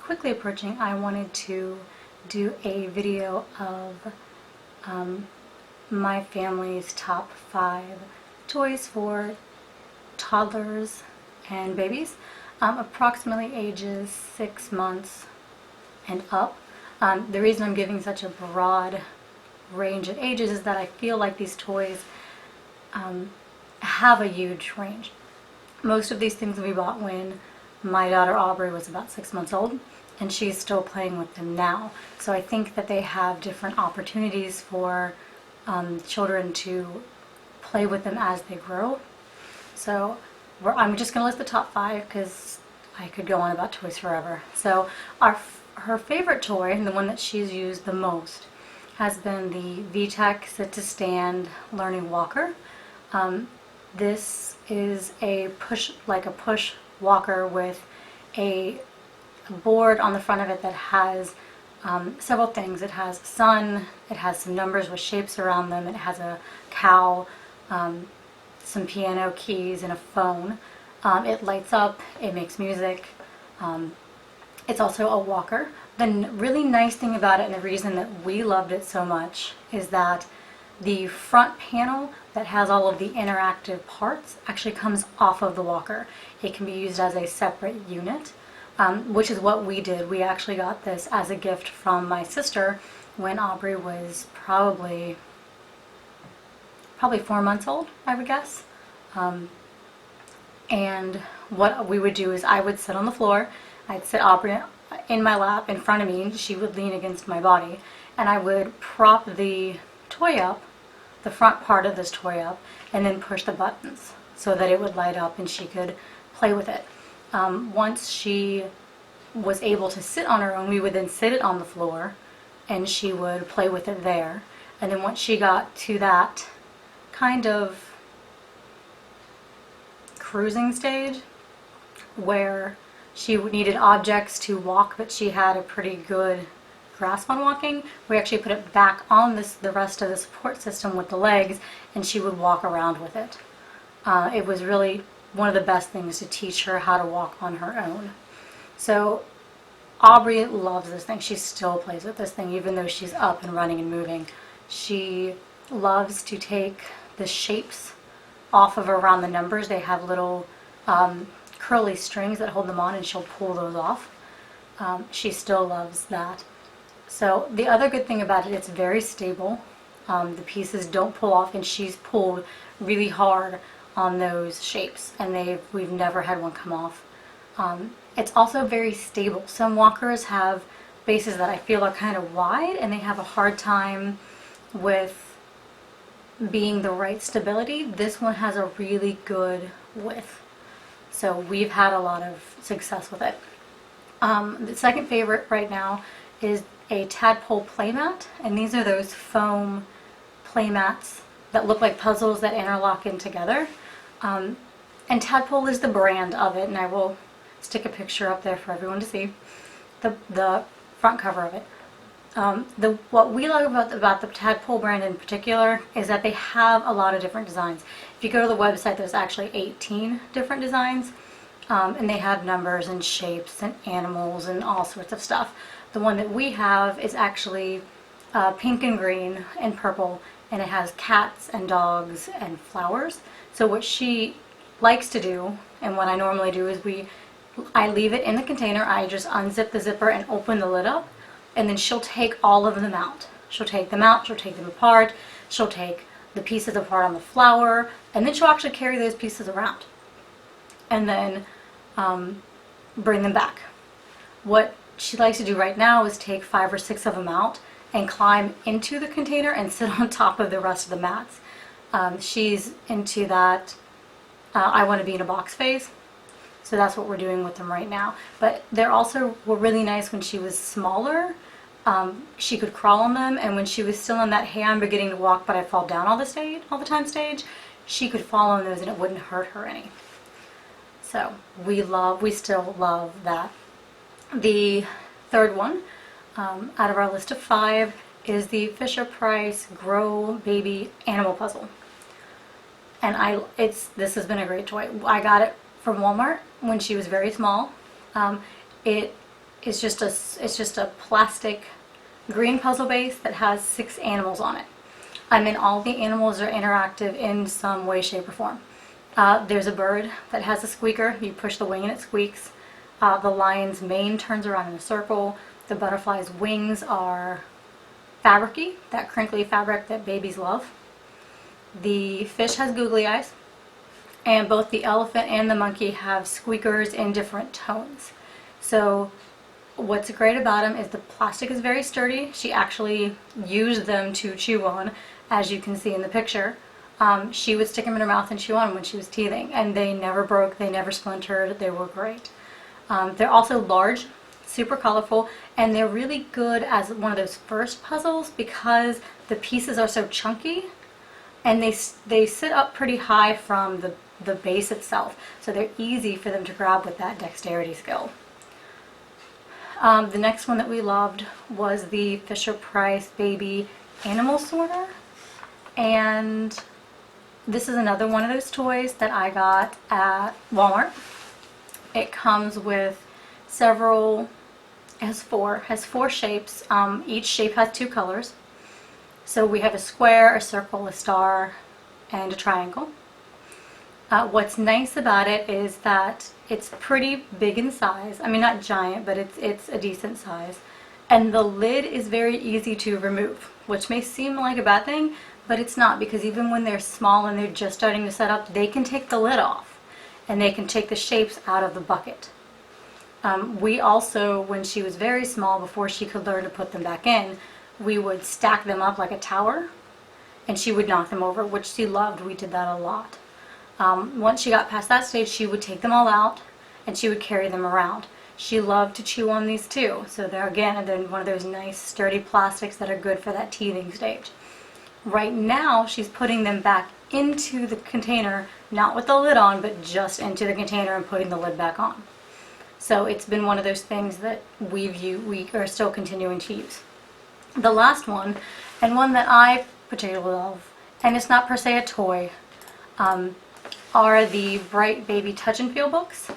quickly approaching, I wanted to do a video of my family's top 5 toys for toddlers and babies, approximately ages 6 months and up. The reason I'm giving such a broad range of ages is that I feel like these toys have a huge range. Most of these things we bought when my daughter Aubrey was about 6 months old, and she's still playing with them now. So I think that they have different opportunities for children to play with them as they grow. So I'm just going to list the top 5 because I could go on about toys forever. So her favorite toy, and the one that she's used the most, has been the VTech sit-to-stand learning walker. This is a push walker with a board on the front of it that has several things. It has sun, it has some numbers with shapes around them, it has a cow, some piano keys, and a phone. It lights up, it makes music. It's also a walker. The really nice thing about it, and the reason that we loved it so much, is that the front panel that has all of the interactive parts actually comes off of the walker. It can be used as a separate unit, which is what we did. We actually got this as a gift from my sister when Aubrey was probably 4 months old, I would guess. And what we would do is I would sit on the floor, I'd sit Aubrey in my lap in front of me, and she would lean against my body, and I would prop the toy up, the front part of this toy up, and then push the buttons so that it would light up and she could play with it. Once she was able to sit on her own, we would then sit it on the floor and she would play with it there. And then once she got to that kind of cruising stage where she needed objects to walk, but she had a pretty good grasp on walking, we actually put it back on the rest of the support system with the legs, and she would walk around with it. It was really one of the best things to teach her how to walk on her own. So Aubrey loves this thing. She still plays with this thing even though she's up and running and moving. She loves to take the shapes off of around the numbers. They have little curly strings that hold them on, and she'll pull those off. She still loves that. So the other good thing about it, it's very stable. The pieces don't pull off, and she's pulled really hard on those shapes, and we've never had one come off. It's also very stable. Some walkers have bases that I feel are kind of wide, and they have a hard time with being the right stability. This one has a really good width, so we've had a lot of success with it. The second favorite right now is a Tadpole playmat, and these are those foam playmats that look like puzzles that interlock in together. And Tadpole is the brand of it, and I will stick a picture up there for everyone to see the front cover of it. What we love about the Tadpole brand in particular is that they have a lot of different designs. If you go to the website, there's actually 18 different designs, and they have numbers and shapes and animals and all sorts of stuff. The one that we have is actually pink and green and purple, and it has cats and dogs and flowers. So what she likes to do, and what I normally do, is I leave it in the container. I just unzip the zipper and open the lid up, and then she'll take all of them out. She'll take them out, she'll take them apart, she'll take the pieces apart on the flower, and then she'll actually carry those pieces around and then bring them back. What she likes to do right now is take 5 or 6 of them out and climb into the container and sit on top of the rest of the mats. She's into that I want to be in a box phase, so that's what we're doing with them right now. But they're also were really nice when she was smaller. She could crawl on them, and when she was still in that, hey, I'm beginning to walk but I fall down all the time stage, she could fall on those and it wouldn't hurt her any. So we still love that. The third one out of our list of 5 is the FisherPrice Grow Baby Animal Puzzle. And this has been a great toy. I got it from Walmart when she was very small. It is just a plastic green puzzle base that has 6 animals on it. And all the animals are interactive in some way, shape, or form. There's a bird that has a squeaker. You push the wing and it squeaks. The lion's mane turns around in a circle. The butterfly's wings are fabricy, that crinkly fabric that babies love. The fish has googly eyes. And both the elephant and the monkey have squeakers in different tones. So what's great about them is the plastic is very sturdy. She actually used them to chew on, as you can see in the picture. She would stick them in her mouth and chew on them when she was teething, and they never broke, they never splintered, they were great. They're also large, super colorful, and they're really good as one of those first puzzles because the pieces are so chunky, and they sit up pretty high from the base itself, so they're easy for them to grab with that dexterity skill. The next one that we loved was the FisherPrice Baby Animal Sorter, and this is another one of those toys that I got at Walmart. It comes with several, has four shapes. Each shape has 2 colors. So we have a square, a circle, a star, and a triangle. What's nice about it is that it's pretty big in size. I mean, not giant, but it's a decent size. And the lid is very easy to remove, which may seem like a bad thing, but it's not, because even when they're small and they're just starting to set up, they can take the lid off and they can take the shapes out of the bucket. We also, when she was very small, before she could learn to put them back in, we would stack them up like a tower and she would knock them over, which she loved. We did that a lot. Once she got past that stage, she would take them all out and she would carry them around. She loved to chew on these too. So they're one of those nice sturdy plastics that are good for that teething stage. Right now, she's putting them back into the container, not with the lid on, but just into the container and putting the lid back on. So it's been one of those things that we are still continuing to use. The last one, and one that I particularly love, and it's not per se a toy, are the Bright Baby Touch and Feel books.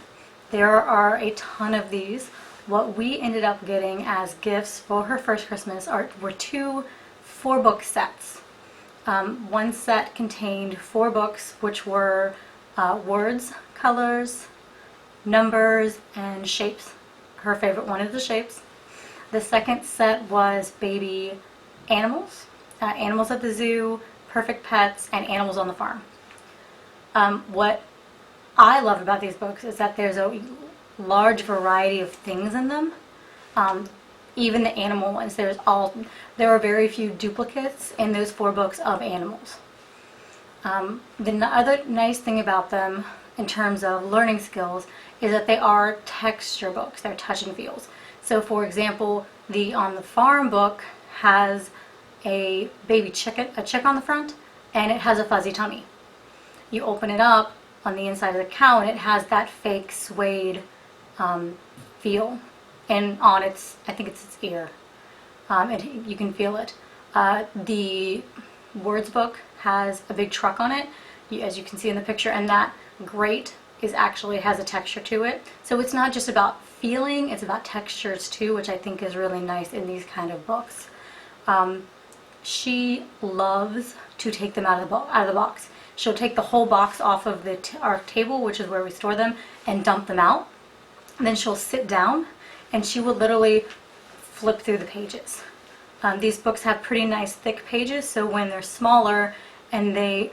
There are a ton of these. What we ended up getting as gifts for her first Christmas were 2 4-book sets. One set contained 4 books, which were words, colors, numbers, and shapes. Her favorite one is the shapes. The second set was baby animals, animals at the zoo, perfect pets, and animals on the farm. What I love about these books is that there's a large variety of things in them. Even the animal ones, there are very few duplicates in those 4 books of animals. The other nice thing about them in terms of learning skills is that they are texture books. They're touch and feels. So for example, the On the Farm book has a baby chicken, a chick on the front, and it has a fuzzy tummy. You open it up on the inside of the cow and it has that fake suede feel. And on its, I think it's its ear. You can feel it. The words book has a big truck on it, as you can see in the picture, and that grate actually has a texture to it. So it's not just about feeling, it's about textures too, which I think is really nice in these kind of books. She loves to take them out of the box. She'll take the whole box off of our table, which is where we store them, and dump them out. And then she'll sit down and she will literally flip through the pages. These books have pretty nice thick pages, so when they're smaller and they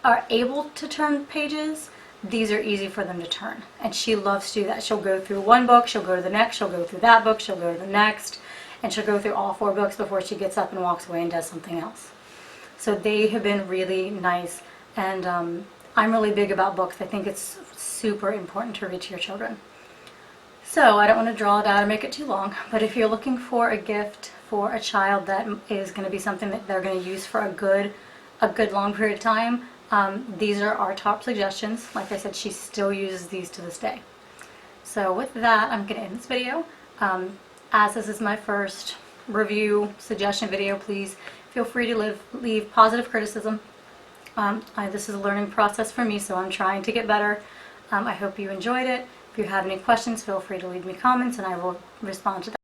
are able to turn pages, these are easy for them to turn. And she loves to do that. She'll go through one book, she'll go to the next, she'll go through that book, she'll go to the next, and she'll go through all 4 books before she gets up and walks away and does something else. So they have been really nice, and I'm really big about books. I think it's super important to read to your children. So I don't want to draw it out and make it too long, but if you're looking for a gift for a child that is going to be something that they're going to use for a good long period of time, these are our top suggestions. Like I said, she still uses these to this day. So with that, I'm going to end this video. As this is my first review suggestion video, please feel free to leave positive criticism. This is a learning process for me, so I'm trying to get better. I hope you enjoyed it, If you have any questions, feel free to leave me comments and I will respond to them.